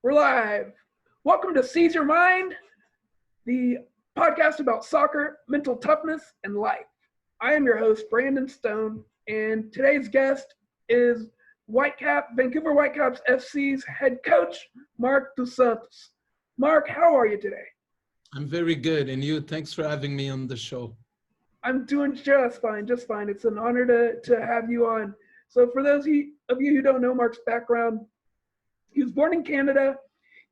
We're live. Welcome to Seize Your Mind, the podcast about soccer, mental toughness, and life. I am your host, Brandon Stone, and today's guest is Vancouver Whitecaps FC's head coach, Marc Dos Santos. Marc, how are you today? I'm very good. And you, thanks for having me on the show. I'm doing just fine, just fine. It's an honor to have you on. So for those of you who don't know Marc's background, he was born in Canada.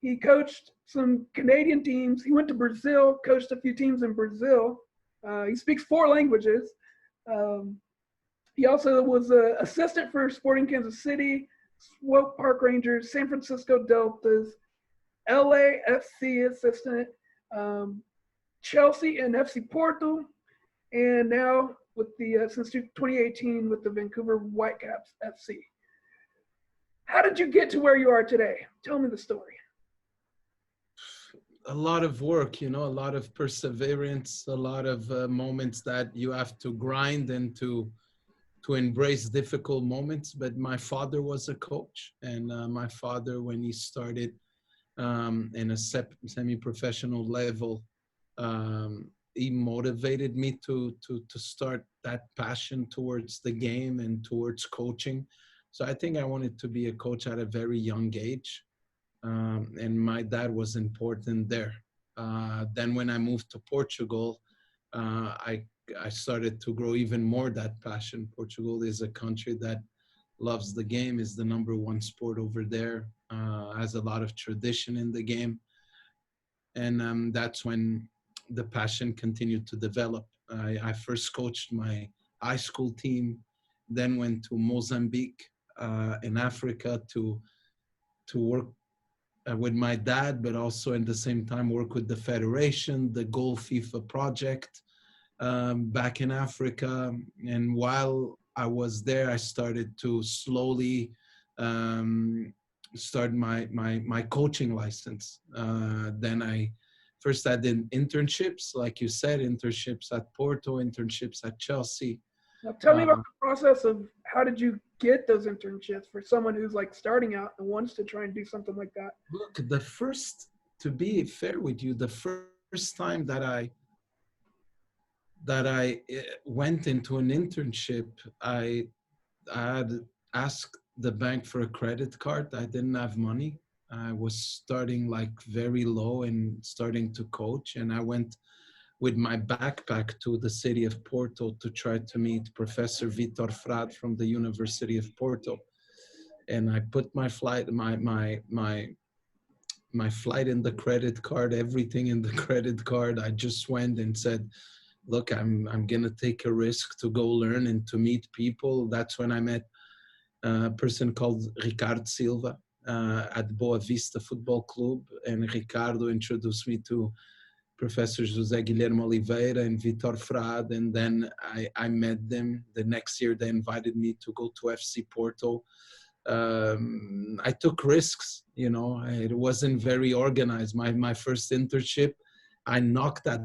He coached some Canadian teams. He went to Brazil, coached a few teams in Brazil. He speaks 4 languages. He also was an assistant for Sporting Kansas City, Swope Park Rangers, San Francisco Deltas, LAFC assistant, Chelsea and FC Porto, and now with the since 2018 with the Vancouver Whitecaps FC. How did you get to where you are today? Tell me the story. A lot of work, a lot of perseverance, a lot of moments that you have to grind and to embrace difficult moments. But my father was a coach, and my father, when he started in a semi-professional level, he motivated me to start that passion towards the game and towards coaching. So I think I wanted to be a coach at a very young age. And my dad was important there. Then when I moved to Portugal, I started to grow even more that passion. Portugal is a country that loves the game, is the #1 sport over there, has a lot of tradition in the game. And that's when the passion continued to develop. I first coached my high school team, then went to Mozambique in Africa to work with my dad, but also at the same time work with the federation, the Goal FIFA project back in Africa. And while I was there, I started to slowly start my coaching license. Then I did internships, like you said, internships at Porto, internships at Chelsea. Now tell me about the process of how did you get those internships for someone who's like starting out and wants to try and do something like that? Look, to be fair with you, the first time that I went into an internship, I had asked the bank for a credit card. I didn't have money. I was starting like very low and starting to coach, and I went with my backpack to the city of Porto to try to meet Professor Vitor Frade from the University of Porto. And I put my flight in the credit card, everything in the credit card. I just went and said, look, I'm going to take a risk to go learn and to meet people. That's when I met a person called Ricardo Silva at Boa Vista Football Club. And Ricardo introduced me to Professor José Guilherme Oliveira and Vitor Frade, and then I met them. The next year, they invited me to go to FC Porto. I took risks, it wasn't very organized. My first internship, I knocked at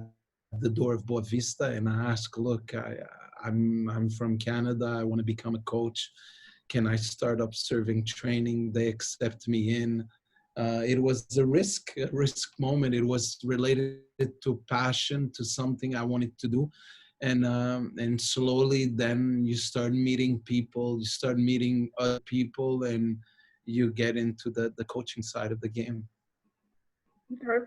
the door of Boa Vista and I asked, look, I'm from Canada. I want to become a coach. Can I start up serving training? They accept me in. It was a risk moment. It was related to passion, to something I wanted to do. And slowly then you start meeting people, you start meeting other people, and you get into the coaching side of the game. Okay.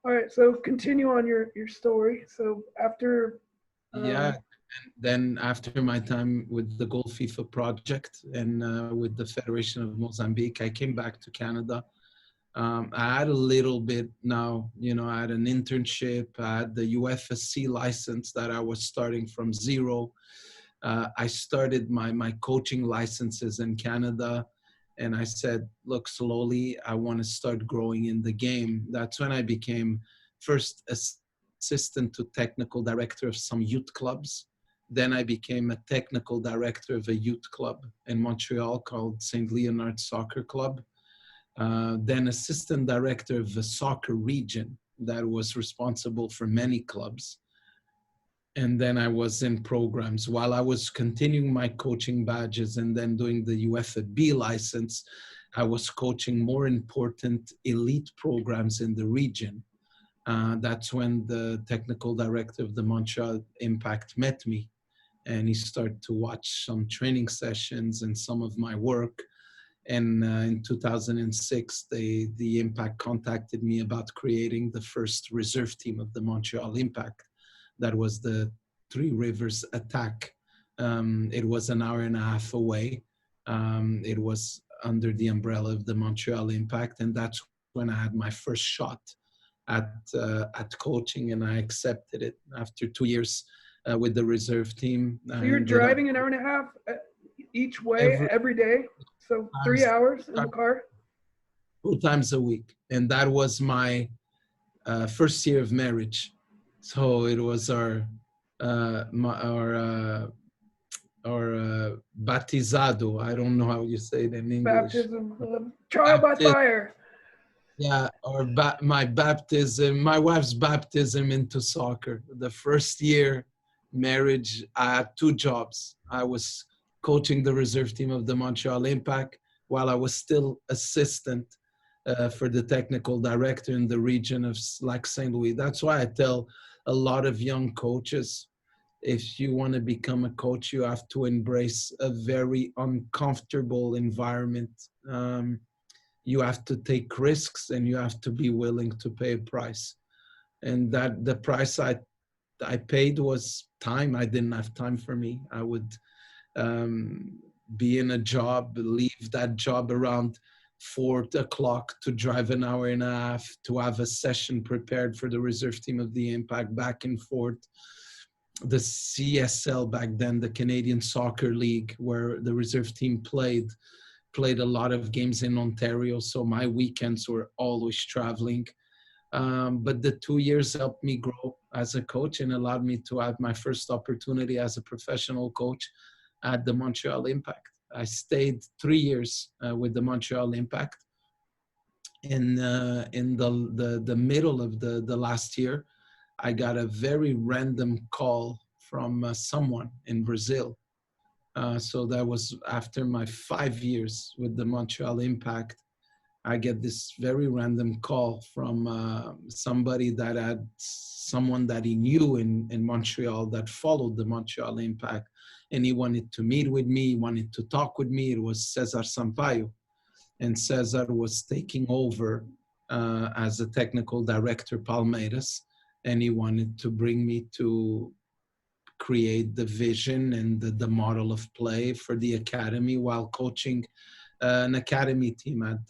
All right. So continue on your story. So after. And then after my time with the Goal FIFA project and with the Federation of Mozambique, I came back to Canada. I had a little bit now, I had an internship, I had the UFSC license that I was starting from zero. I started my coaching licenses in Canada, and I said, look, slowly, I want to start growing in the game. That's when I became first assistant to technical director of some youth clubs. Then I became a technical director of a youth club in Montreal called St. Leonard Soccer Club. Then assistant director of a soccer region that was responsible for many clubs. And then I was in programs while I was continuing my coaching badges and then doing the UEFA B license. I was coaching more important elite programs in the region. That's when the technical director of the Montreal Impact met me, and he started to watch some training sessions and some of my work. And in 2006, the Impact contacted me about creating the first reserve team of the Montreal Impact. That was the Three Rivers Attack. It was an hour and a half away. It was under the umbrella of the Montreal Impact, and that's when I had my first shot at coaching, and I accepted it after 2 years with the reserve team. So you're driving an hour and a half each way every day? So 3 hours in the car? 2 times a week. And that was my first year of marriage. So it was our batizado. I don't know how you say it in English. Baptism, trial by fire. Yeah, or my baptism, my wife's baptism into soccer. The first year marriage, I had 2 jobs. I was coaching the reserve team of the Montreal Impact while I was still assistant for the technical director in the region of Lac Saint Louis. That's why I tell a lot of young coaches, if you want to become a coach, you have to embrace a very uncomfortable environment. You have to take risks, and you have to be willing to pay a price. And that the price I paid was time. I didn't have time for me. I would be in a job, leave that job around 4 o'clock to drive an hour and a half to have a session prepared for the reserve team of the Impact, back and forth. The CSL back then, the Canadian Soccer League, where the reserve team played a lot of games in Ontario. So my weekends were always traveling. But the 2 years helped me grow as a coach and allowed me to have my first opportunity as a professional coach at the Montreal Impact. I stayed 3 years with the Montreal Impact. In the middle of the last year, I got a very random call from someone in Brazil. So that was after my 5 years with the Montreal Impact. I get this very random call from somebody that had someone that he knew in Montreal that followed the Montreal Impact. And he wanted to meet with me, he wanted to talk with me. It was Cesar Sampaio. And Cesar was taking over as a technical director, Palmeiras. And he wanted to bring me to create the vision and the model of play for the academy while coaching an academy team at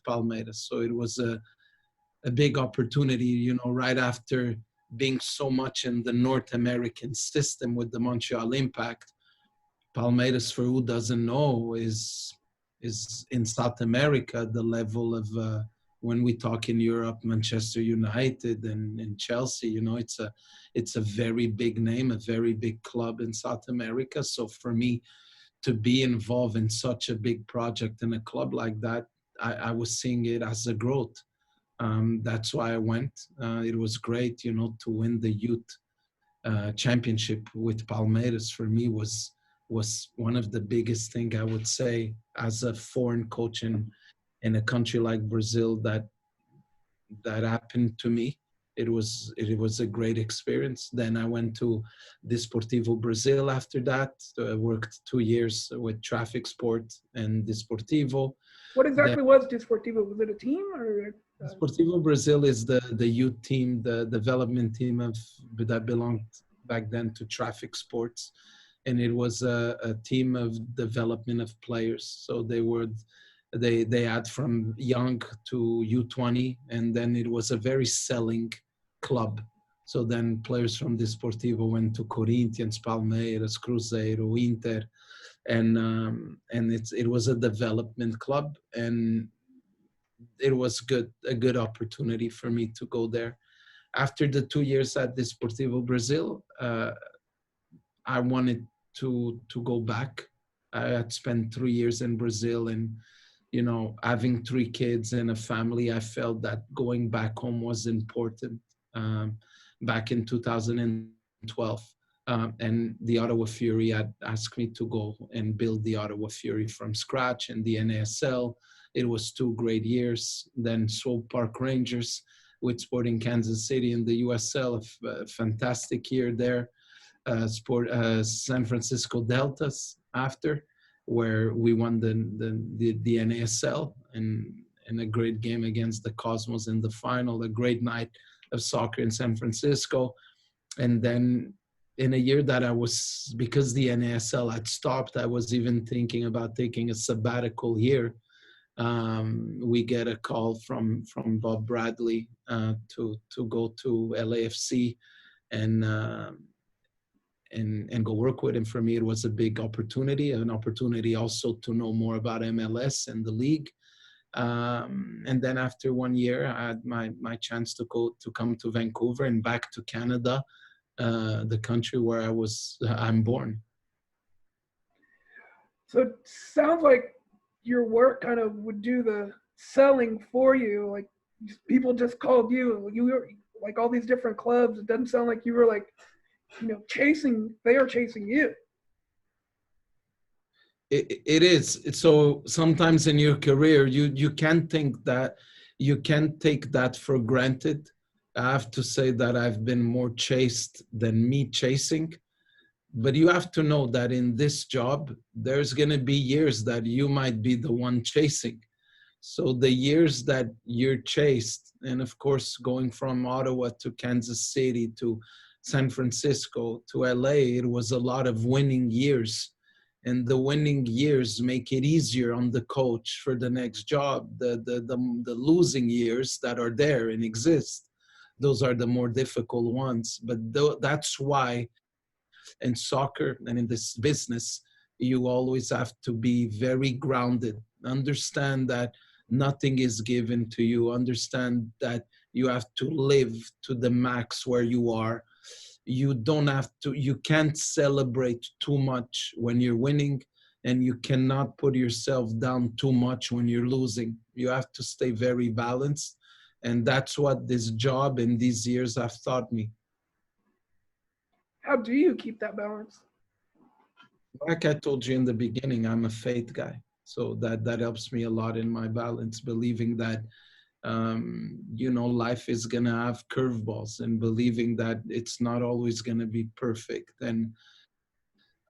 Palmeiras. So it was a big opportunity, you know, right after being so much in the North American system with the Montreal Impact. Palmeiras, for who doesn't know, is in South America the level of when we talk in Europe, Manchester United and Chelsea. You know, it's a very big name, a very big club in South America. So for me to be involved in such a big project in a club like that, I was seeing it as a growth. That's why I went. It was great, you know, to win the youth championship with Palmeiras. For me was one of the biggest thing, I would say, as a foreign coach in a country like Brazil that happened to me. It was a great experience. Then I went to Desportivo Brazil after that. So I worked 2 years with Traffic Sport and Desportivo. What exactly was Desportivo? Was it a team or? Desportivo Brazil is the youth team, the development team that belonged back then to Traffic Sports. And it was a team of development of players. So they had from young to U20, and then it was a very selling club. So then players from Desportivo went to Corinthians, Palmeiras, Cruzeiro, Inter, and it was a development club, and it was a good opportunity for me to go there. After the 2 years at Desportivo Brazil, I wanted to go back. I had spent 3 years in Brazil, and you know, having 3 kids and a family, I felt that going back home was important. Back in 2012, And the Ottawa Fury had asked me to go and build the Ottawa Fury from scratch in the NASL. It was 2 great years. Then Swope Park Rangers with Sporting Kansas City in the USL, a fantastic year there. San Francisco Deltas after, where we won the NASL and a great game against the Cosmos in the final, a great night of soccer in San Francisco. And then in a year that I was, because the NASL had stopped, I was even thinking about taking a sabbatical year. We get a call from Bob Bradley to go to LAFC and go work with him. For me, it was a big opportunity, an opportunity also to know more about MLS and the league. And then after 1 year, I had my chance to come to Vancouver and back to Canada, the country where I'm born. So it sounds like your work kind of would do the selling for you. Like people just called you. You were like all these different clubs. It doesn't sound like you were like, they are chasing you. It is. So sometimes in your career, you can't think that, you can't take that for granted. I have to say that I've been more chased than me chasing. But you have to know that in this job, there's going to be years that you might be the one chasing. So the years that you're chased, and of course, going from Ottawa to Kansas City to San Francisco to LA, it was a lot of winning years. And the winning years make it easier on the coach for the next job. The losing years that are there and exist, those are the more difficult ones. But that's why in soccer and in this business, you always have to be very grounded. Understand that nothing is given to you. Understand that you have to live to the max where you are. You can't celebrate too much when you're winning, and you cannot put yourself down too much when you're losing. You have to stay very balanced. And that's what this job and these years have taught me. How do you keep that balance? Like I told you in the beginning, I'm a faith guy. So that helps me a lot in my balance, believing that life is going to have curveballs, and believing that it's not always going to be perfect, and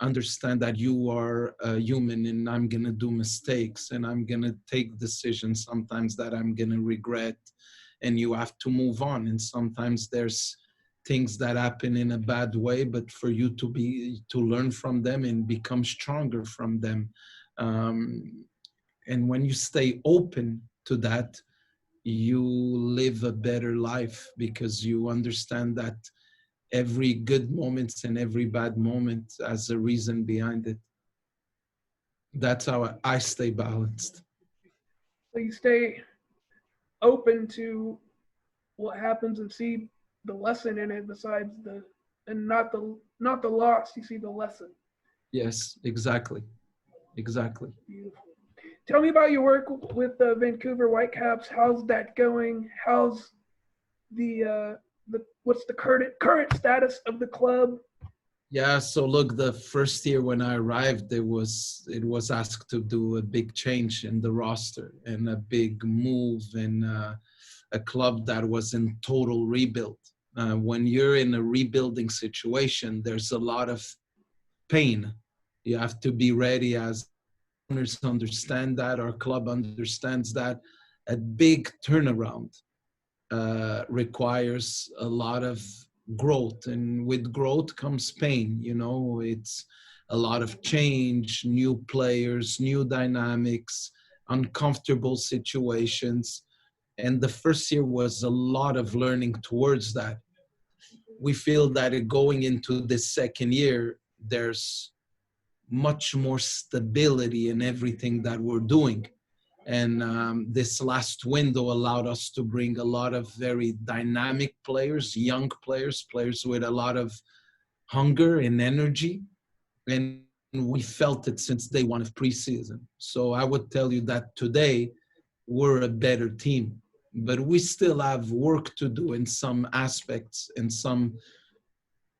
understand that you are a human and I'm going to do mistakes and I'm going to take decisions sometimes that I'm going to regret, and you have to move on. And sometimes there's things that happen in a bad way, but for you to learn from them and become stronger from them. And when you stay open to that, you live a better life, because you understand that every good moment and every bad moment has a reason behind it. That's how I stay balanced. So you stay open to what happens and see the lesson in it, besides not the loss. You see the lesson. Yes, exactly. Beautiful. Tell me about your work with the Vancouver Whitecaps. How's that going? How's what's the current status of the club? Yeah, so look, the first year when I arrived, it was asked to do a big change in the roster and a big move in a club that was in total rebuild. When you're in a rebuilding situation, there's a lot of pain. You have to be ready. As owners understand that, our club understands that. A big turnaround requires a lot of growth, and with growth comes pain. It's a lot of change, new players, new dynamics, uncomfortable situations. And the first year was a lot of learning towards that. We feel that going into this second year, there's much more stability in everything that we're doing. And this last window allowed us to bring a lot of very dynamic players, young players, players with a lot of hunger and energy. And we felt it since day one of preseason. So I would tell you that today we're a better team, but we still have work to do in some aspects, in some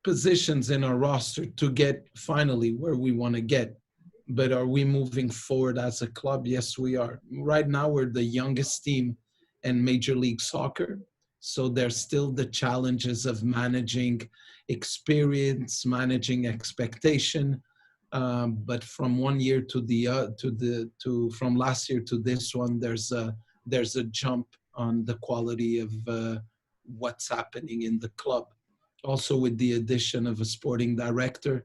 positions in our roster to get finally where we want to get. But are we moving forward as a club? Yes, we are. Right now, we're the youngest team in Major League Soccer. So there's still the challenges of managing experience, managing expectation. But from one year to from last year to this one, there's a jump on the quality of what's happening in the club. Also, with the addition of a sporting director,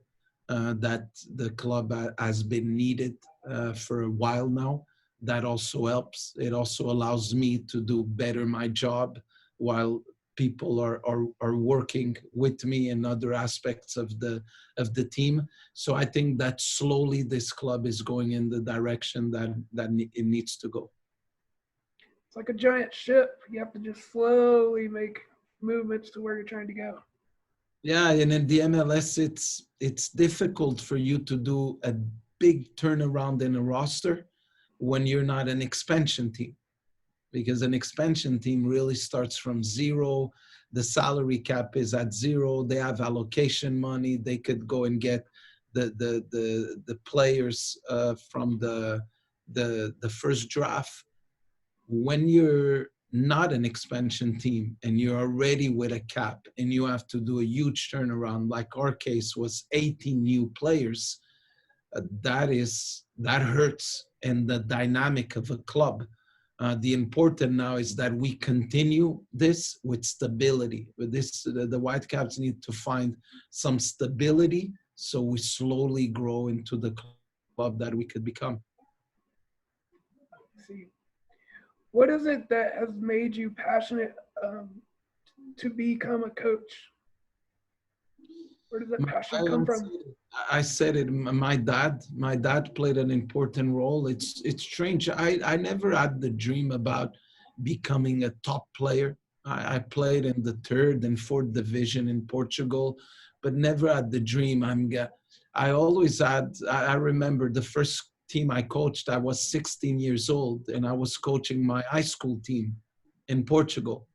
that the club has been needed for a while now. That also helps. It also allows me to do better my job while people are working with me in other aspects of the team. So I think that slowly this club is going in the direction that it needs to go. It's like a giant ship. You have to just slowly make movements to where you're trying to go. Yeah, and in the MLS, it's difficult for you to do a big turnaround in a roster when you're not an expansion team, because an expansion team really starts from zero. The salary cap is at zero. They have allocation money. They could go and get the players from the first draft. When you're not an expansion team and you're already with a cap and you have to do a huge turnaround, like our case was 18 new players, that hurts in the dynamic of a club. The important now is that we continue this with stability. With this, the Whitecaps need to find some stability so we slowly grow into the club that we could become. See, what is it that has made you passionate to become a coach? Where does that passion come from? I said it. My dad played an important role. It's strange. I never had the dream about becoming a top player. I played in the third and fourth division in Portugal, but never had the dream. I always had. I remember the first team I coached. I was 16 years old, and I was coaching my high school team in Portugal.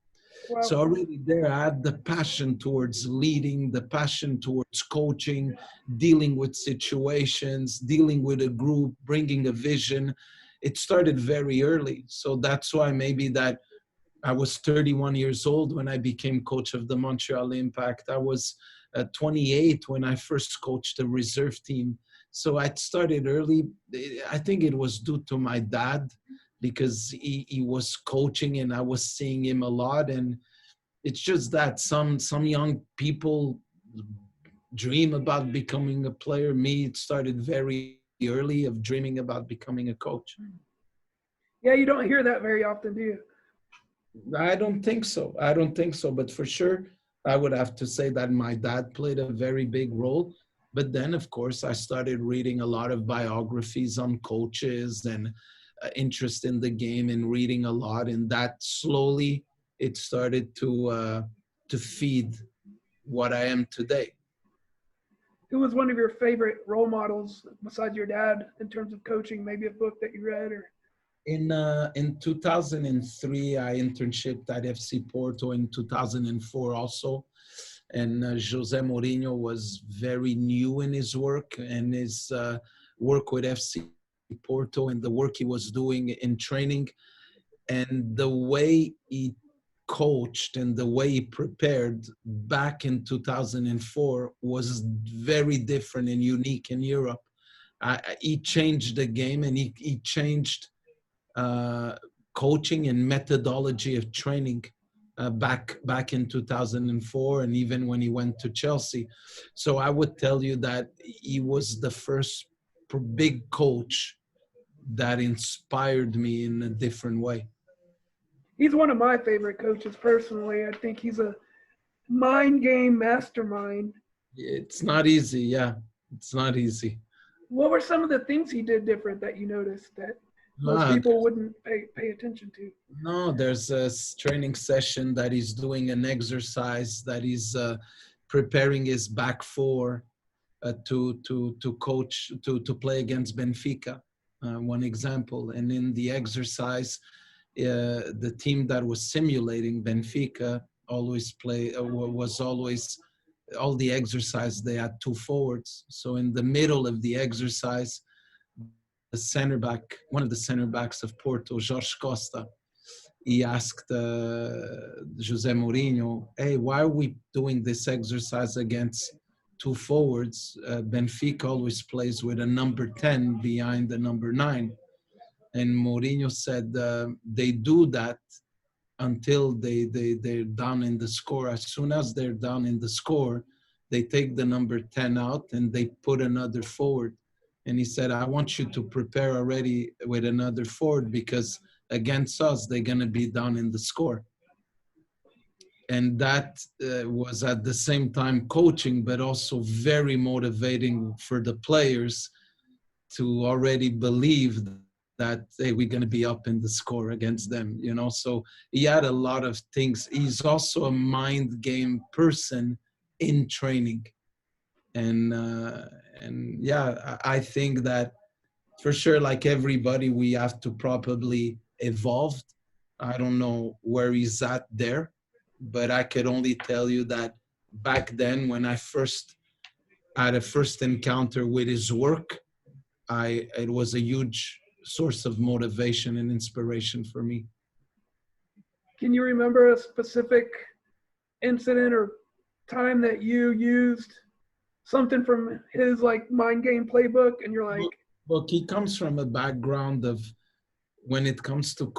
Wow. So already there, I had the passion towards leading, the passion towards coaching, dealing with situations, dealing with a group, bringing a vision. It started very early. So that's why maybe that I was 31 years old when I became coach of the Montreal Impact. I was 28 when I first coached the reserve team. So I started early. I think it was due to my dad, because he was coaching and I was seeing him a lot. And it's just that some young people dream about becoming a player. Me, it started very early of dreaming about becoming a coach. Yeah, you don't hear that very often, do you? I don't think so. I don't think so. But for sure, I would have to say that my dad played a very big role. But then, of course, I started reading a lot of biographies on coaches and interest in the game and reading a lot. And that slowly, it started to feed what I am today. Who was one of your favorite role models besides your dad in terms of coaching? Maybe a book that you read or. In 2003, I internshipped at FC Porto. In 2004 also. And Jose Mourinho was very new in his work and his work with FC Porto and the work he was doing in training. And the way he coached and the way he prepared back in 2004 was very different and unique in Europe. He changed the game, and he changed coaching and methodology of training back in 2004, and even when he went to Chelsea. So I would tell you that he was the first big coach that inspired me in a different way. He's one of my favorite coaches personally. I think he's a mind game mastermind. It's not easy. Yeah, it's not easy. What were some of the things he did different that you noticed that most people wouldn't pay attention to? No, there's a training session that he's doing an exercise that he's preparing his back four to coach to play against Benfica. One example, and in the exercise, the team that was simulating Benfica was always all the exercise, they had two forwards. So in the middle of the exercise, the center back, one of the center backs of Porto, Jorge Costa, he asked Jose Mourinho, hey, why are we doing this exercise against two forwards? Benfica always plays with a number 10 behind the number 9. And Mourinho said they do that until they're down in the score. As soon as they're down in the score, they take the number 10 out and they put another forward. And he said, I want you to prepare already with another forward because against us, they're going to be down in the score. And that was at the same time coaching, but also very motivating for the players to already believe that, hey, we're going to be up in the score against them, you know. So he had a lot of things. He's also a mind game person in training. And yeah, I think that for sure, like everybody, we have to probably evolve. I don't know where he's at there, but I could only tell you that back then when I first had a first encounter with his work, it was a huge source of motivation and inspiration for me. Can you remember a specific incident or time that you used something from his like mind game playbook and you're like, look, he comes from a background of, when it comes to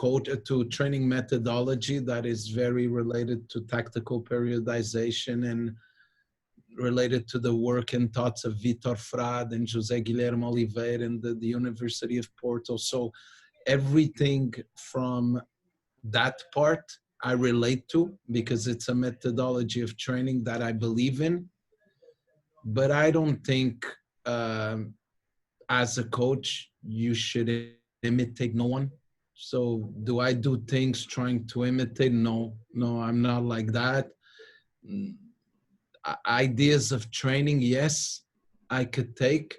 training methodology, that is very related to tactical periodization and related to the work and thoughts of Vitor Frade and José Guilherme Oliveira and the University of Porto. So everything from that part I relate to because it's a methodology of training that I believe in. But I don't think as a coach, you should imitate no one. So do I do things trying to imitate? No, I'm not like that. Ideas of training, yes, I could take.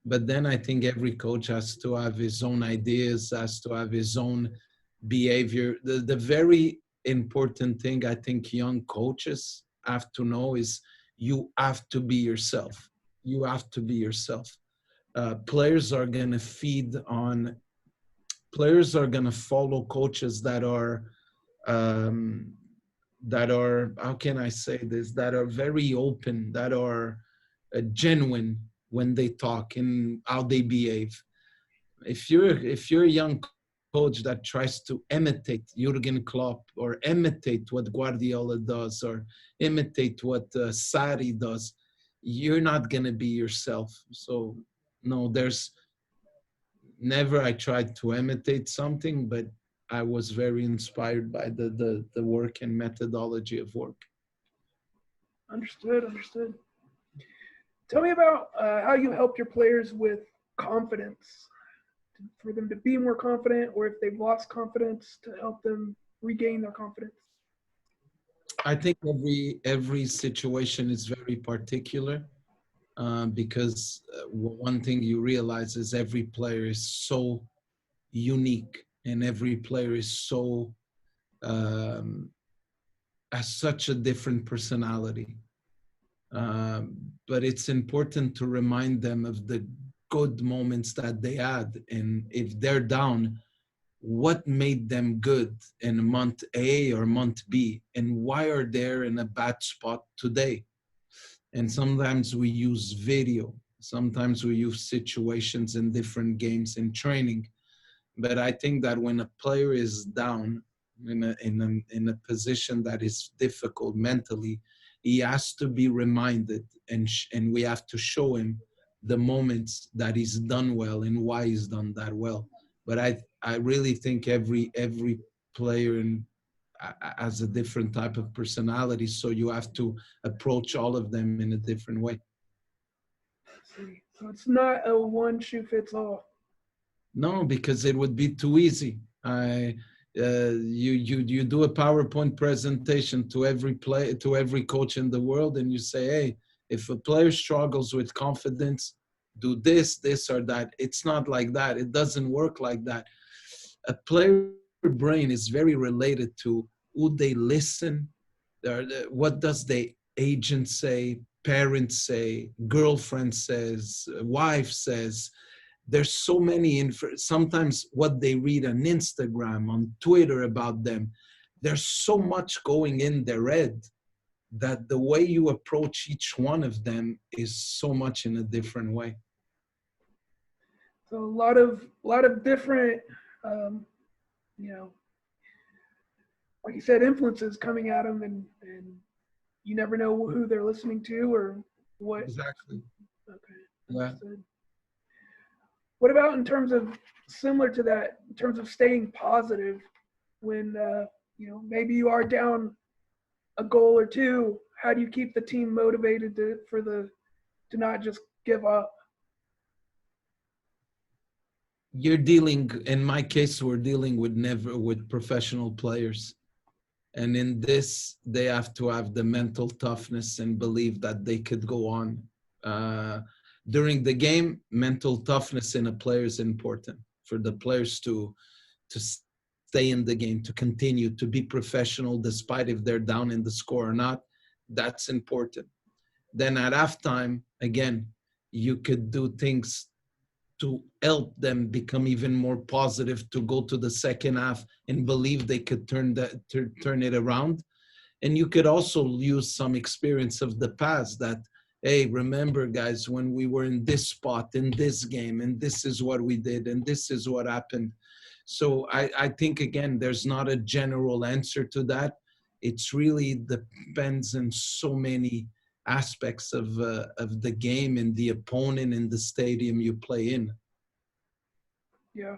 But then I think every coach has to have his own ideas, has to have his own behavior. The very important thing I think young coaches have to know is you have to be yourself. You have to be yourself. Players are going to players are going to follow coaches that are, how can I say this, that are very open, that are genuine when they talk and how they behave. If you're a young coach that tries to imitate Jurgen Klopp or imitate what Guardiola does or imitate what Sarri does, you're not going to be yourself. So no, there's never I tried to imitate something, but I was very inspired by the work and methodology of work. Understood. Tell me about how you helped your players with confidence, for them to be more confident, or if they've lost confidence, to help them regain their confidence. I think every situation is very particular because one thing you realize is every player is so unique and every player is so has such a different personality. But it's important to remind them of the good moments that they had. And if they're down, what made them good in month A or month B? And why are they in a bad spot today? And sometimes we use video. Sometimes we use situations in different games in training. But I think that when a player is down in a position that is difficult mentally, he has to be reminded, and we have to show him the moments that he's done well and why he's done that well. But I really think every player has a different type of personality, so you have to approach all of them in a different way. So it's not a one shoe fits all. No, because it would be too easy. You do a PowerPoint presentation to every coach in the world, and you say, hey, if a player struggles with confidence, do this or that. It's not like that. It doesn't work like that. A player brain is very related to who they listen, what does they agents say, parents say, girlfriend says, wife says. There's so many, sometimes what they read on Instagram, on Twitter about them, there's so much going in their head that the way you approach each one of them is so much in a different way. So a lot of different, you know, like you said, influences coming at them, and you never know who they're listening to or what. Exactly. Okay. Yeah. Understood. What about in terms of similar to that, in terms of staying positive when maybe you are down a goal or two? How do you keep the team motivated to not just give up? You're dealing, in my case, we're dealing with professional players. And in this, they have to have the mental toughness and believe that they could go on. During the game, mental toughness in a player is important for the players to stay in the game, to continue to be professional, despite if they're down in the score or not. That's important. Then at halftime, again, you could do things to help them become even more positive, to go to the second half and believe they could turn it around. And you could also use some experience of the past that, hey, remember guys, when we were in this spot in this game, and this is what we did, and this is what happened. So I think, again, there's not a general answer to that. It's really depends on so many aspects of the game and the opponent and the stadium you play in. Yeah,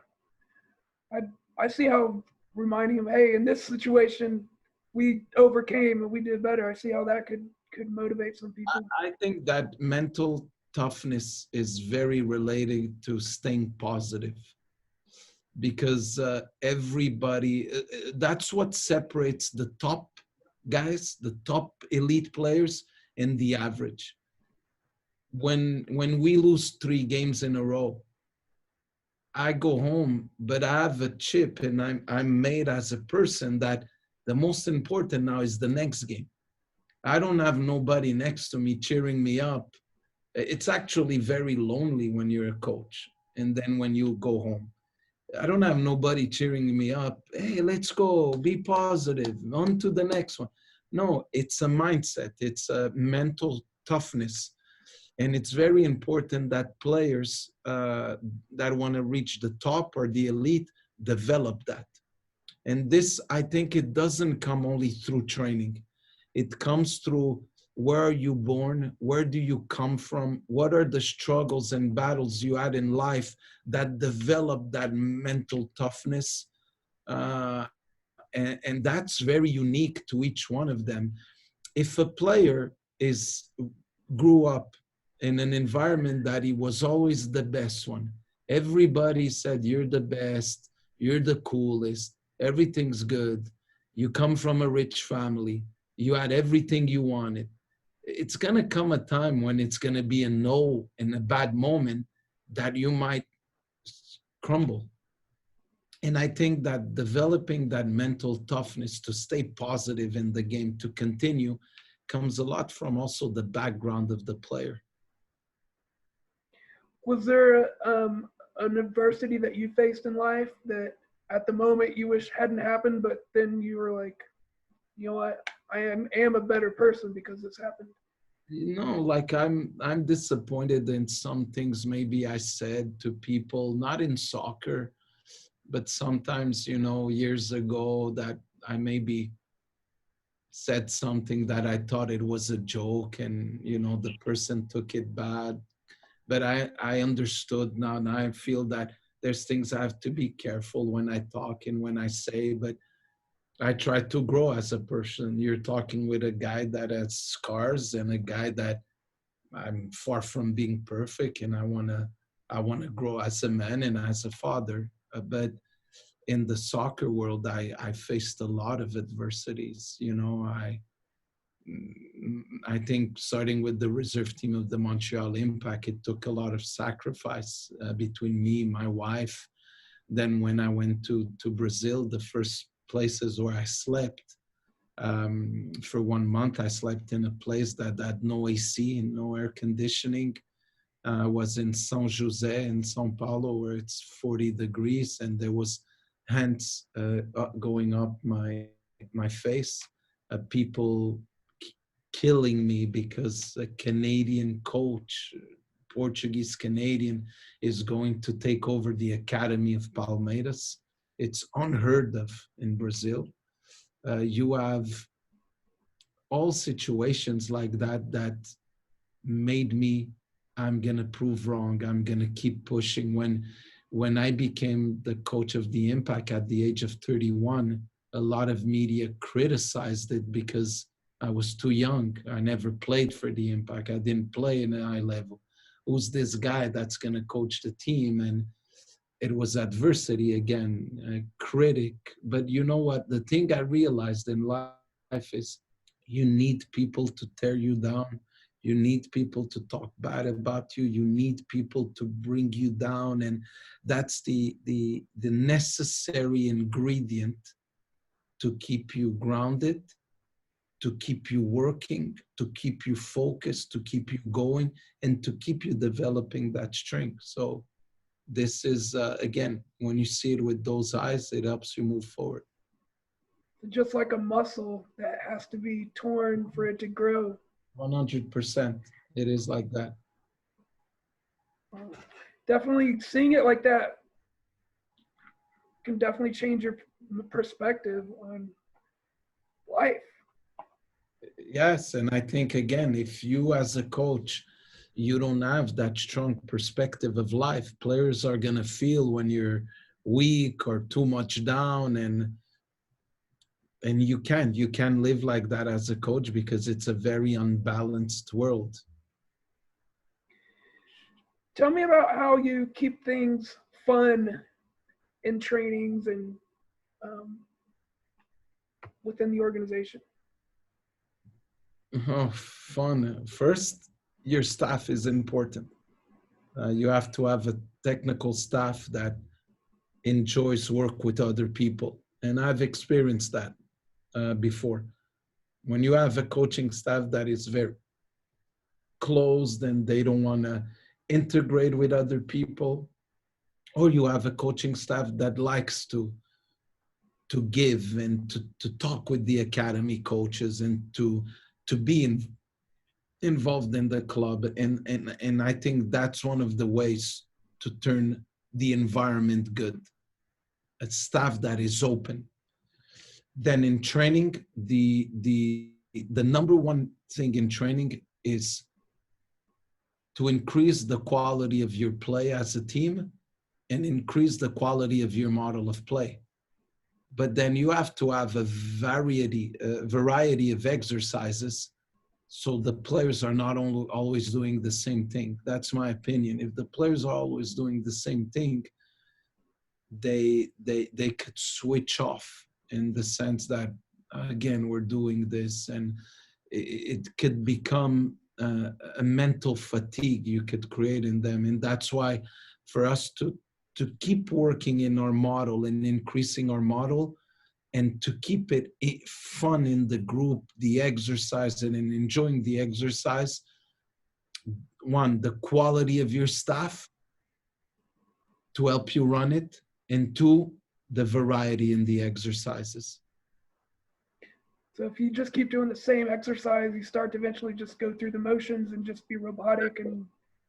I see how reminding them, hey, in this situation, we overcame and we did better. I see how that could motivate some people. I think that mental toughness is very related to staying positive, because everybody, that's what separates the top guys, the top elite players, and the average. When we lose 3 games in a row, I go home, but I have a chip, and I'm made as a person that the most important now is the next game. I don't have nobody next to me cheering me up. It's actually very lonely when you're a coach, and then when you go home, I don't have nobody cheering me up. Hey, let's go, be positive, on to the next one. No, it's a mindset. It's a mental toughness. And it's very important that players that want to reach the top or the elite develop that. And this, I think it doesn't come only through training. It comes through, where are you born? Where do you come from? What are the struggles and battles you had in life that develop that mental toughness? And that's very unique to each one of them. If a player grew up in an environment that he was always the best one, everybody said, you're the best, you're the coolest, everything's good, you come from a rich family, you had everything you wanted, it's going to come a time when it's going to be a no and a bad moment that you might crumble. And I think that developing that mental toughness to stay positive in the game, to continue, comes a lot from also the background of the player. Was there an adversity that you faced in life that at the moment you wish hadn't happened, but then you were like, you know what, I am a better person because this happened? No, like I'm disappointed in some things maybe I said to people, not in soccer, but sometimes, years ago, that I maybe said something that I thought it was a joke, and, the person took it bad. But I understood now, and I feel that there's things I have to be careful when I talk and when I say, but I try to grow as a person. You're talking with a guy that has scars and a guy that I'm far from being perfect, and I wanna grow as a man and as a father. But in the soccer world, I faced a lot of adversities. I think starting with the reserve team of the Montreal Impact, it took a lot of sacrifice between me, my wife. Then when I went to Brazil, the first places where I slept, For 1 month, I slept in a place that had no AC and no air conditioning. Was in São José in São Paulo, where it's 40 degrees, and there was hands going up my face. People killing me because a Canadian coach, Portuguese Canadian, is going to take over the academy of Palmeiras. It's unheard of in Brazil. You have all situations like that that made me, I'm gonna prove wrong, I'm gonna keep pushing. When I became the coach of the Impact at the age of 31, a lot of media criticized it because I was too young. I never played for the Impact. I didn't play in a high level. Who's this guy that's gonna coach the team? And it was adversity again, a critic. But you know what? The thing I realized in life is you need people to tear you down. You need people to talk bad about you. You need people to bring you down. And that's the necessary ingredient to keep you grounded, to keep you working, to keep you focused, to keep you going, and to keep you developing that strength. So this is, again, when you see it with those eyes, it helps you move forward. Just like a muscle that has to be torn for it to grow. 100%. It is like that. Definitely seeing it like that can definitely change your perspective on life. Yes, and I think, again, if you as a coach, you don't have that strong perspective of life, players are going to feel when you're weak or too much down, and you can't live like that as a coach because it's a very unbalanced world. Tell me about how you keep things fun in trainings and within the organization. Oh, fun. First, your staff is important. You have to have a technical staff that enjoys work with other people. And I've experienced that before. When you have a coaching staff that is very closed and they don't want to integrate with other people, or you have a coaching staff that likes to give and to talk with the academy coaches and to be involved in the club, and I think that's one of the ways to turn the environment good. A staff that is open. Then in training, the number one thing in training is to increase the quality of your play as a team and increase the quality of your model of play. But then you have to have a variety of exercises so the players are not always doing the same thing. That's my opinion. If the players are always doing the same thing, they could switch off, in the sense that, again, we're doing this, and it could become a mental fatigue you could create in them. And that's why for us to keep working in our model and increasing our model, and to keep it fun in the group, the exercise, and in enjoying the exercise, one, the quality of your staff to help you run it, and two, the variety in the exercises. So if you just keep doing the same exercise, you start to eventually just go through the motions and just be robotic. And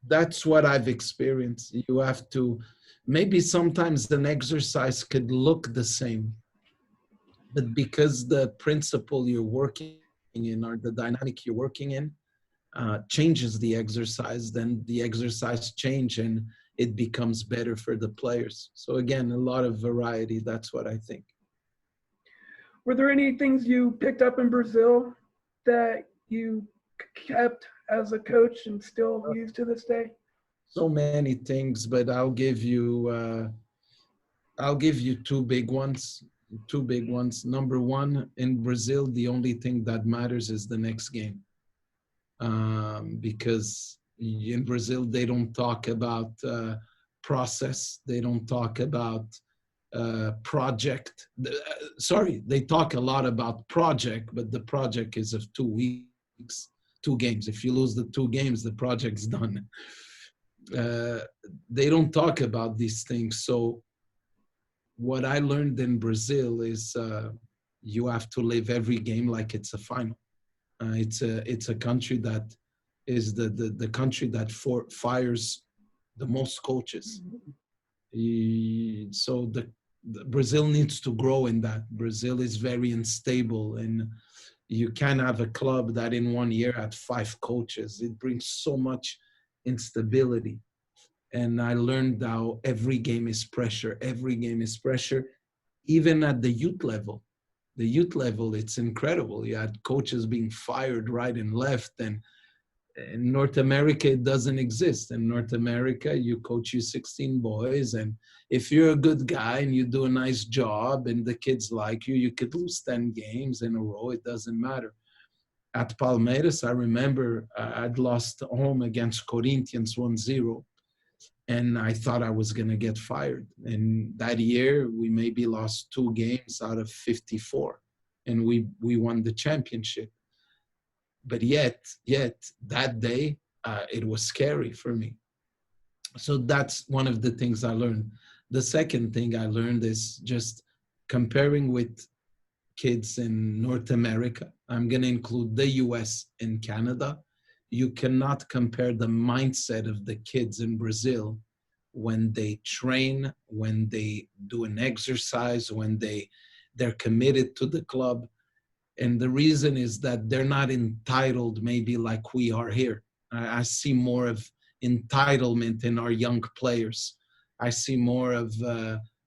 that's what I've experienced. You have to, maybe sometimes an exercise could look the same, but because the principle you're working in or the dynamic you're working in changes the exercise, then the exercise change and it becomes better for the players. So again, a lot of variety. That's what I think. Were there any things you picked up in Brazil that you kept as a coach and still use to this day? So many things, but I'll give you two big ones. Number one, in Brazil, the only thing that matters is the next game. Because in Brazil, they don't talk about process. They don't talk about project. Sorry, they talk a lot about project, but the project is of 2 weeks, 2 games. If you lose the 2 games, the project's done. They don't talk about these things. So what I learned in Brazil is you have to live every game like it's a final. It's a country that is the country that fires the most coaches. So the Brazil needs to grow in that. Brazil is very unstable, and you can't have a club that in 1 year had 5 coaches. It brings so much instability. And I learned how every game is pressure. Every game is pressure, even at the youth level. The youth level, it's incredible. You had coaches being fired right and left, and in North America, it doesn't exist. In North America, you coach you 16 boys, and if you're a good guy and you do a nice job and the kids like you could lose 10 games in a row. It doesn't matter. At Palmeiras, I remember I'd lost home against Corinthians 1-0, and I thought I was going to get fired. And that year, we maybe lost 2 games out of 54, and we won the championship. But yet that day, it was scary for me. So that's one of the things I learned. The second thing I learned is just comparing with kids in North America. I'm going to include the US and Canada. You cannot compare the mindset of the kids in Brazil when they train, when they do an exercise, when they're committed to the club. And the reason is that they're not entitled maybe like we are here. I see more of entitlement in our young players. I see more of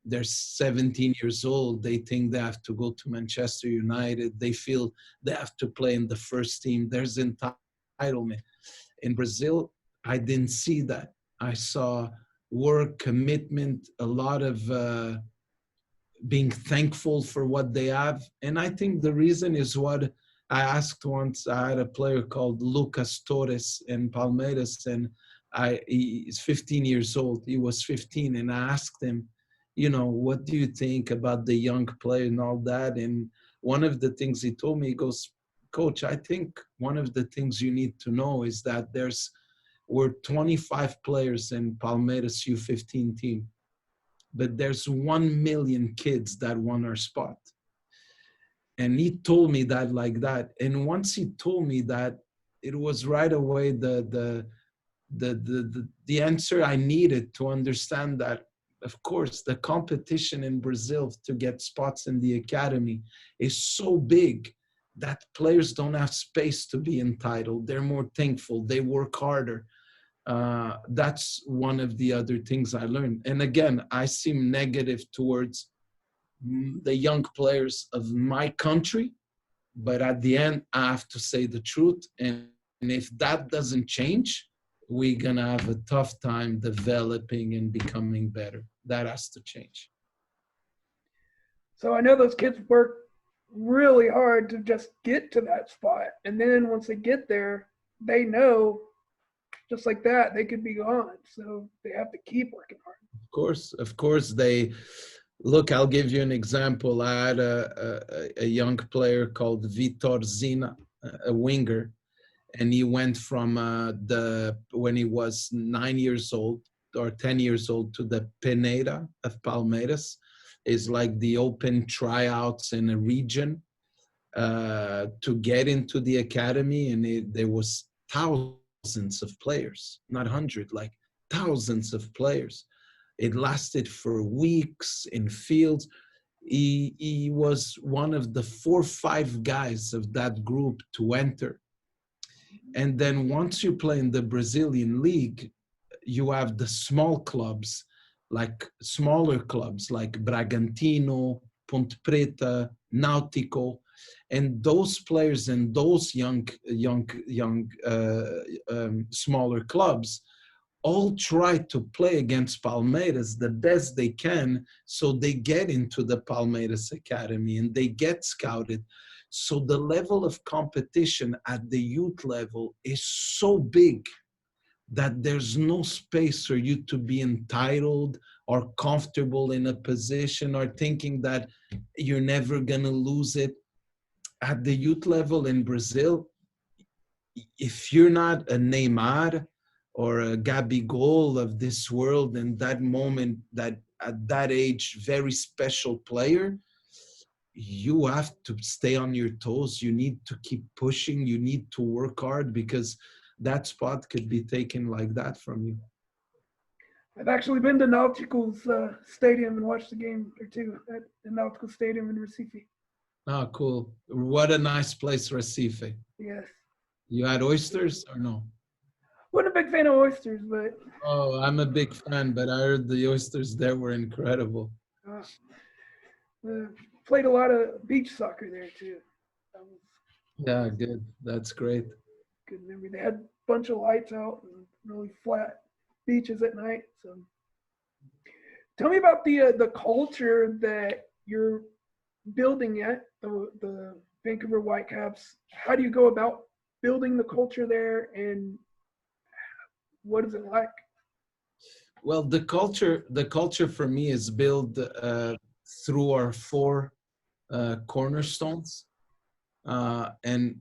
they're 17 years old. They think they have to go to Manchester United. They feel they have to play in the first team. There's entitlement. In Brazil, I didn't see that. I saw work, commitment, a lot of being thankful for what they have. And I think the reason is what I asked once. I had a player called Lucas Torres in Palmeiras, and he's 15 years old. He was 15, and I asked him, what do you think about the young player and all that? And one of the things he told me, he goes, Coach, I think one of the things you need to know is that we're 25 players in Palmeiras U15 team, but there's 1 million kids that want our spot. And he told me that like that. And once he told me that, it was right away the answer I needed to understand that, of course, the competition in Brazil to get spots in the academy is so big that players don't have space to be entitled. They're more thankful. They work harder. That's one of the other things I learned. And again, I seem negative towards the young players of my country, but at the end, I have to say the truth. And if that doesn't change, we're going to have a tough time developing and becoming better. That has to change. So I know those kids work really hard to just get to that spot. And then once they get there, they know just like that, they could be gone. So they have to keep working hard. Of course. Look, I'll give you an example. I had a young player called Vitor Zina, a winger, and he went from when he was 9 years old or 10 years old to the Peneira of Palmeiras. It's like the open tryouts in a region to get into the academy, and there was thousands of players, not 100, like thousands of players. It lasted for weeks in fields. He was one of the 4 or 5 guys of that group to enter. And then once you play in the Brazilian league, you have the small clubs, like smaller clubs like Bragantino, Ponte Preta, Náutico, and those players and those young smaller clubs all try to play against Palmeiras the best they can, so they get into the Palmeiras Academy and they get scouted. So the level of competition at the youth level is so big that there's no space for you to be entitled or comfortable in a position or thinking that you're never going to lose it. At the youth level in Brazil, if you're not a Neymar or a Gabigol of this world in that moment, that at that age, very special player, you have to stay on your toes. You need to keep pushing. You need to work hard because that spot could be taken like that from you. I've actually been to Nautical's stadium and watched a game or two at the Nautical Stadium in Recife. Oh, cool. What a nice place, Recife. Yes. You had oysters or no? Wasn't a big fan of oysters, but. Oh, I'm a big fan, but I heard the oysters there were incredible. Played a lot of beach soccer there too. Yeah, good. That's great. Good memory. They had a bunch of lights out and really flat beaches at night. So, tell me about the culture that you're building at the Vancouver Whitecaps. How do you go about building the culture there, and what is it like? Well, the culture for me is built through our four cornerstones, and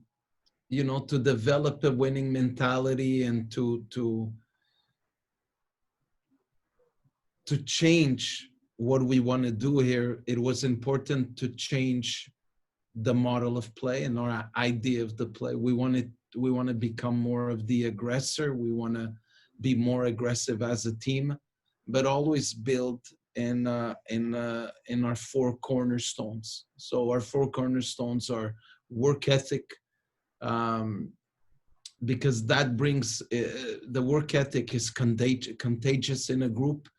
to develop a winning mentality and to change what we want to do here. It was important to change the model of play and our idea of the play. We want to become more of the aggressor. We want to be more aggressive as a team, but always build in our four cornerstones. So our four cornerstones are work ethic, because that brings the work ethic is contagious in a group.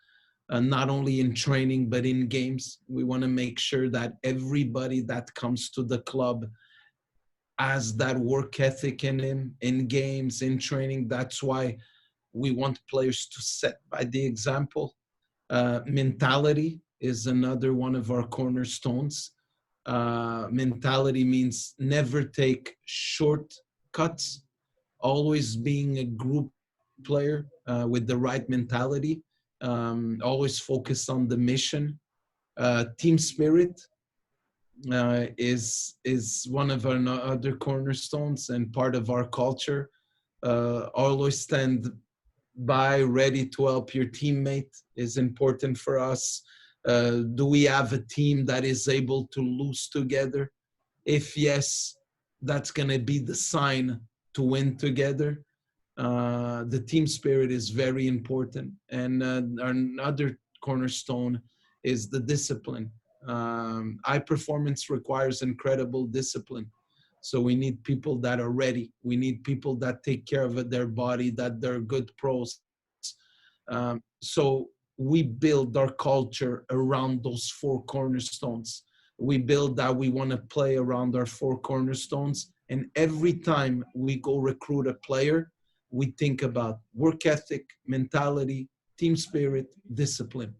Not only in training, but in games. We want to make sure that everybody that comes to the club has that work ethic in him, in games, in training. That's why we want players to set by the example. Mentality is another one of our cornerstones. Mentality means never take shortcuts, always being a group player with the right mentality. Always focused on the mission. Team spirit is one of our other cornerstones and part of our culture. Always stand by, ready to help your teammate is important for us. Do we have a team that is able to lose together? If yes, that's going to be the sign to win together. The team spirit is very important. And another cornerstone is the discipline. High performance requires incredible discipline. So we need people that are ready. We need people that take care of their body, that they're good pros. So we build our culture around those four cornerstones. We build that we want to play around our four cornerstones. And every time we go recruit a player, we think about work ethic, mentality, team spirit, discipline.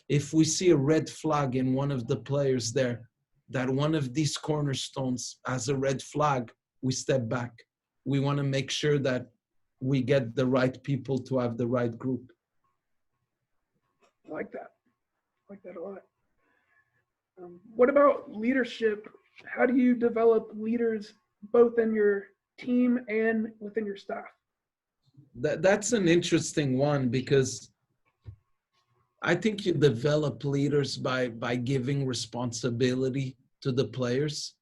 If we see a red flag in one of the players there, that one of these cornerstones has a red flag, we step back. We want to make sure that we get the right people to have the right group. I like that. I like that a lot. What about leadership? How do you develop leaders both in your team and within your staff? That's an interesting one, because I think you develop leaders by giving responsibility to the players.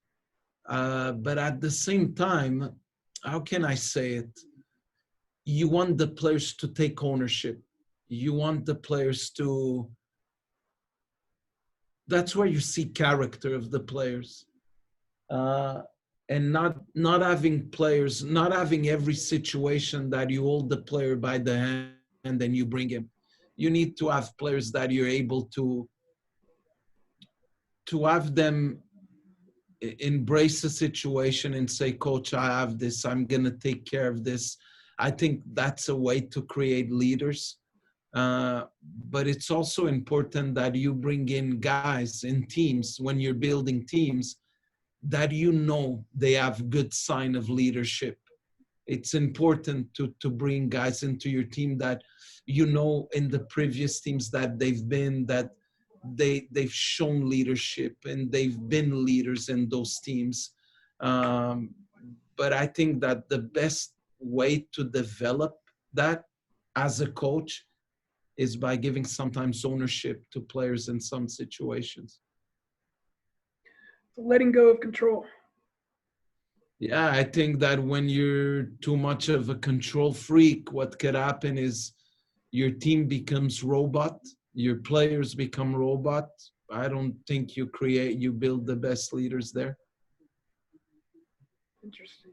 But at the same time, how can I say it? You want the players to take ownership. You want the players to, that's where you see character of the players. And not having players, not having every situation that you hold the player by the hand and then you bring him. You need to have players that you're able to have them embrace a situation and say, coach, I have this, I'm going to take care of this. I think that's a way to create leaders. But it's also important that you bring in guys in teams when you're building teams that they have good sign of leadership. it's important to bring guys into your team that, you know, in the previous teams that they've shown leadership and they've been leaders in those teams. But I think that the best way to develop that as a coach is by giving sometimes ownership to players in some situations. Letting go of control. Yeah, I think that when you're too much of a control freak, what could happen is your team becomes robot, your players become robot. I don't think you build the best leaders there. Interesting.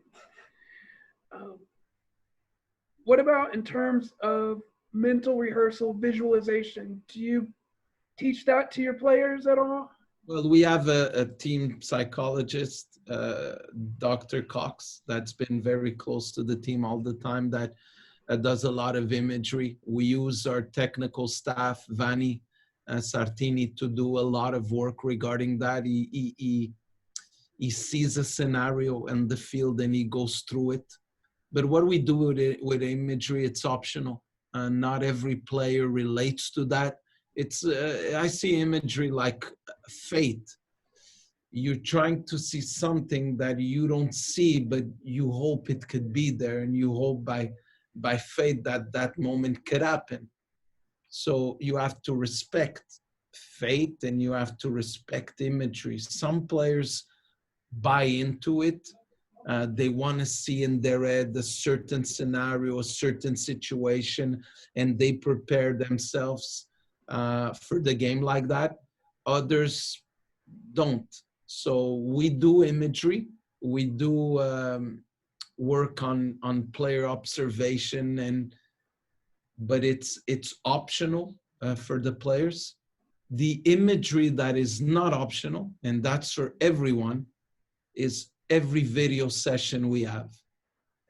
What about in terms of mental rehearsal, visualization? Do you teach that to your players at all? Well, we have a team psychologist, Dr. Cox, that's been very close to the team all the time, that does a lot of imagery. We use our technical staff, Vanni Sartini, to do a lot of work regarding that. He sees a scenario in the field and he goes through it. But what we do with imagery, it's optional. Not every player relates to that. I see imagery like fate. You're trying to see something that you don't see, but you hope it could be there, and you hope by fate that moment could happen. So you have to respect fate and you have to respect imagery. Some players buy into it. They want to see in their head a certain scenario, a certain situation, and they prepare themselves for the game like that. Others don't. So we do imagery. We do work on player observation, but it's optional for the players. The imagery that is not optional, and that's for everyone, is every video session we have.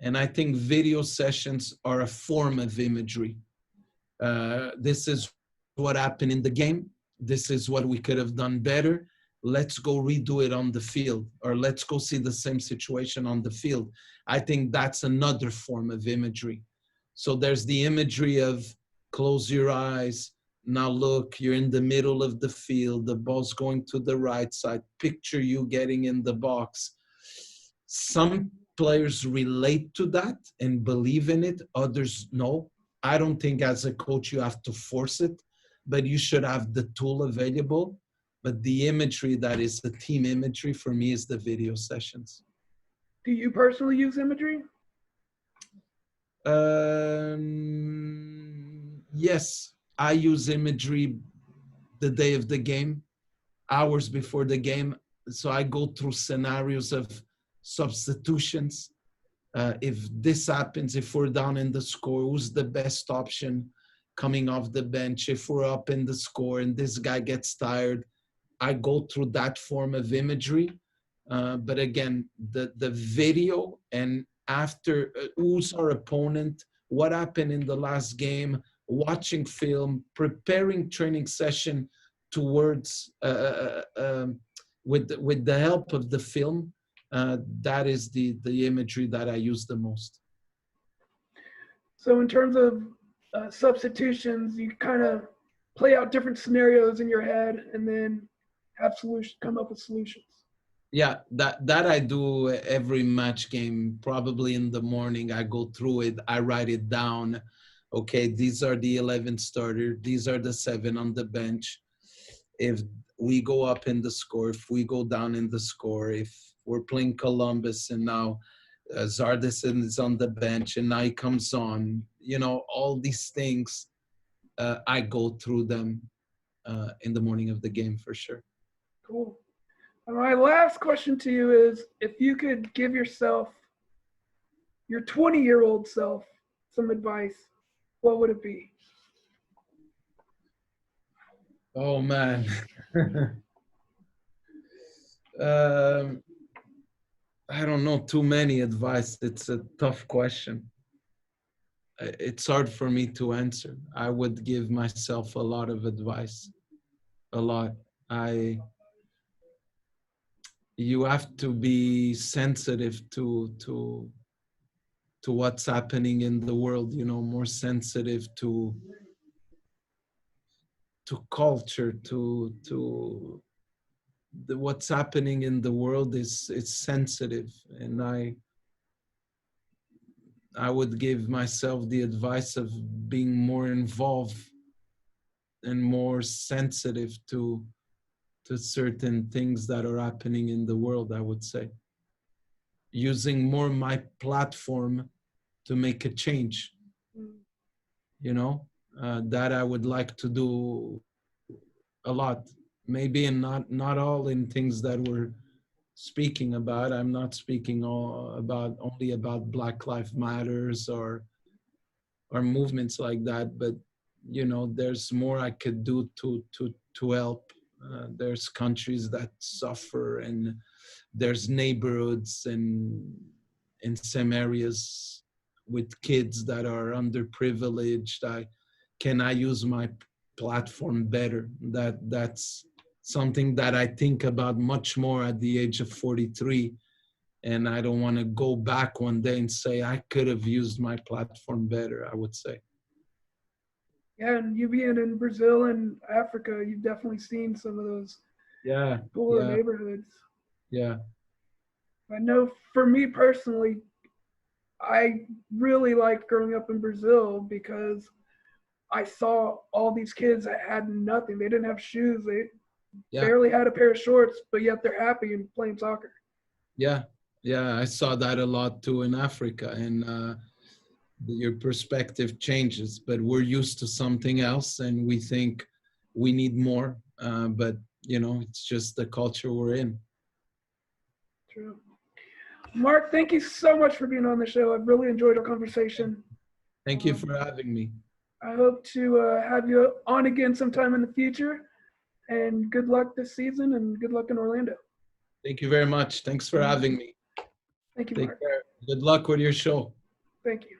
And I think video sessions are a form of imagery. This is what happened in the game. This is what we could have done better. Let's go redo it on the field, or let's go see the same situation on the field. I think that's another form of imagery. So there's the imagery of close your eyes. Now look, you're in the middle of the field. The ball's going to the right side. Picture you getting in the box. Some players relate to that and believe in it. Others no. I don't think as a coach you have to force it, but you should have the tool available. But the imagery that is the team imagery for me is the video sessions. Do you personally use imagery? Yes, I use imagery the day of the game, hours before the game. So I go through scenarios of substitutions. If this happens, if we're down in the score, who's the best option coming off the bench? If we're up in the score and this guy gets tired, I go through that form of imagery. But again, the video, and after who's our opponent, what happened in the last game, watching film, preparing training session towards with the help of the film. That is the imagery that I use the most. So in terms of substitutions, you kind of play out different scenarios in your head and then come up with solutions. Yeah, that I do every match game. Probably in the morning, I go through it. I write it down. Okay, these are the 11 starter. These are the 7 on the bench. If we go up in the score, if we go down in the score, if we're playing Columbus and now Zardison is on the bench and now he comes on, you know, all these things, I go through them in the morning of the game for sure. Cool. And my last question to you is, if you could give yourself, your 20-year-old self, some advice, what would it be? Oh, man. I don't know too many advice. It's a tough question. It's hard for me to answer. I would give myself a lot of advice. A lot. You have to be sensitive to what's happening in the world, you know, more sensitive to culture, to what's happening in the world is sensitive. And I would give myself the advice of being more involved and more sensitive to certain things that are happening in the world, I would say. Using more my platform to make a change, you know, that I would like to do a lot. Maybe and not all in things that we're speaking about. I'm not speaking only about Black Lives Matters or movements like that, but you know, there's more I could do to help. There's countries that suffer, and there's neighborhoods and in some areas with kids that are underprivileged. Can I use my platform better? That's something that I think about much more at the age of 43. And I don't want to go back one day and say I could have used my platform better, I would say. Yeah, and you being in Brazil and Africa, you've definitely seen some of those poorer neighborhoods. Yeah. I know for me personally, I really liked growing up in Brazil because I saw all these kids that had nothing. They didn't have shoes. They barely had a pair of shorts, but yet they're happy and playing soccer. Yeah. I saw that a lot too in Africa, and your perspective changes. But we're used to something else, and we think we need more. But you know, it's just the culture we're in. True. Marc, thank you so much for being on the show. I've really enjoyed our conversation. Thank you for having me. I hope to have you on again sometime in the future. And good luck this season, and good luck in Orlando. Thank you very much. Thanks for having me. Thank you, Take Marc. care. Good luck with your show. Thank you.